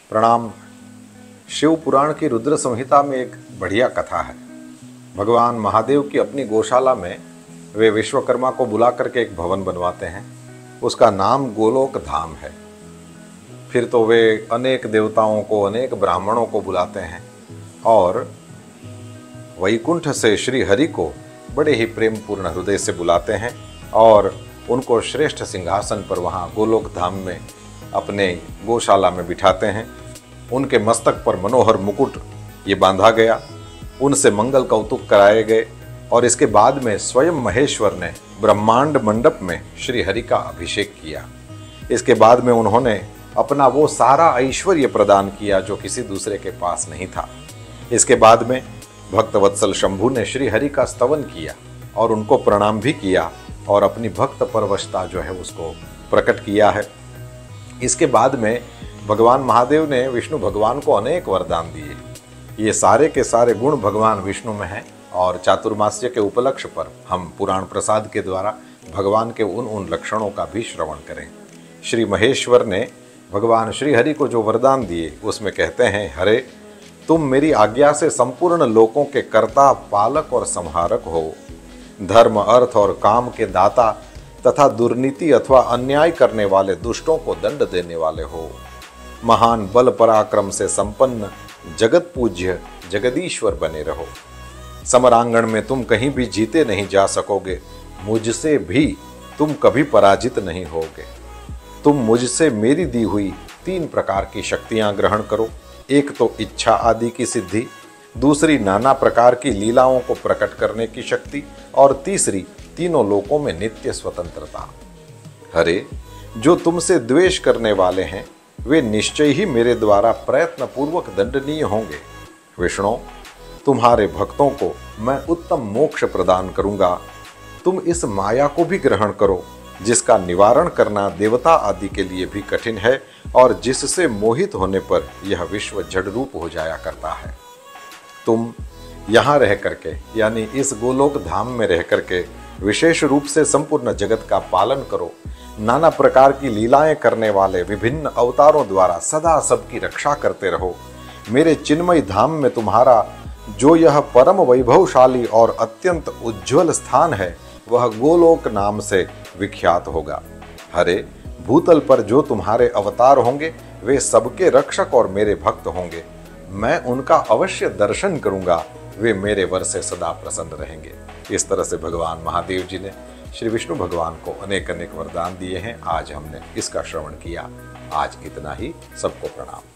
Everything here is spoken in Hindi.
प्रणाम। शिव पुराण की रुद्र संहिता में एक बढ़िया कथा है। भगवान महादेव की अपनी गौशाला में वे विश्वकर्मा को बुला करके एक भवन बनवाते हैं। उसका नाम गोलोक धाम है। फिर तो वे अनेक देवताओं को, अनेक ब्राह्मणों को बुलाते हैं और वैकुंठ से श्री हरि को बड़े ही प्रेम पूर्ण हृदय से बुलाते हैं और उनको श्रेष्ठ सिंहासन पर वहाँ गोलोक धाम में अपने गौशाला में बिठाते हैं। उनके मस्तक पर मनोहर मुकुट ये बांधा गया, उनसे मंगल कौतुक कराए गए और इसके बाद में स्वयं महेश्वर ने ब्रह्मांड मंडप में श्री हरि का अभिषेक किया। इसके बाद में उन्होंने अपना वो सारा ऐश्वर्य प्रदान किया जो किसी दूसरे के पास नहीं था। इसके बाद में भक्तवत्सल शंभु ने श्री हरि का स्तवन किया और उनको प्रणाम भी किया और अपनी भक्त परवशता जो है उसको प्रकट किया है। इसके बाद में भगवान महादेव ने विष्णु भगवान को अनेक वरदान दिए। ये सारे के सारे गुण भगवान विष्णु में हैं और चातुर्मास्य के उपलक्ष्य पर हम पुराण प्रसाद के द्वारा भगवान के उन लक्षणों का भी श्रवण करें। श्री महेश्वर ने भगवान श्री हरि को जो वरदान दिए उसमें कहते हैं, हरे तुम मेरी आज्ञा से संपूर्ण लोकों के कर्ता, पालक और संहारक हो। धर्म, अर्थ और काम के दाता तथा दुर्नीति अथवा अन्याय करने वाले दुष्टों को दंड देने वाले हो। महान बल पराक्रम से संपन्न जगत पूज्य जगदीश्वर बने रहो। समरांगण में तुम कहीं भी जीते नहीं जा सकोगे, मुझसे भी तुम कभी पराजित नहीं होगे। तुम मुझसे मेरी दी हुई 3 प्रकार की शक्तियां ग्रहण करो। एक तो इच्छा आदि की सिद्धि, दूसरी नाना प्रकार की लीलाओं को प्रकट करने की शक्ति और तीसरी तीनों लोकों में नित्य स्वतंत्रता। हरे, जो तुमसे द्वेष करने वाले हैं वे निश्चय ही मेरे द्वारा प्रयत्न पूर्वक दंडनीय होंगे। विष्णु, तुम्हारे भक्तों को मैं उत्तम मोक्ष प्रदान करूंगा। तुम इस माया को भी ग्रहण करो जिसका निवारण करना देवता आदि के लिए भी कठिन है और जिससे मोहित होने पर यह विश्व जड़ रूप हो जाया करता है। तुम यहाँ रह करके यानी इस गोलोक धाम में रह करके विशेष रूप से संपूर्ण जगत का पालन करो। नाना प्रकार की लीलाएं करने वाले विभिन्न अवतारों द्वारा सदा सबकी रक्षा करते रहो। मेरे चिन्मय धाम में तुम्हारा जो यह परम वैभवशाली और अत्यंत उज्ज्वल स्थान है वह गोलोक नाम से विख्यात होगा। हरे, भूतल पर जो तुम्हारे अवतार होंगे वे सबके रक्षक और मेरे भक्त होंगे। मैं उनका अवश्य दर्शन करूंगा, वे मेरे वर से सदा प्रसन्न रहेंगे। इस तरह से भगवान महादेव जी ने श्री विष्णु भगवान को अनेक अनेक वरदान दिए हैं। आज हमने इसका श्रवण किया। आज इतना ही। सबको प्रणाम।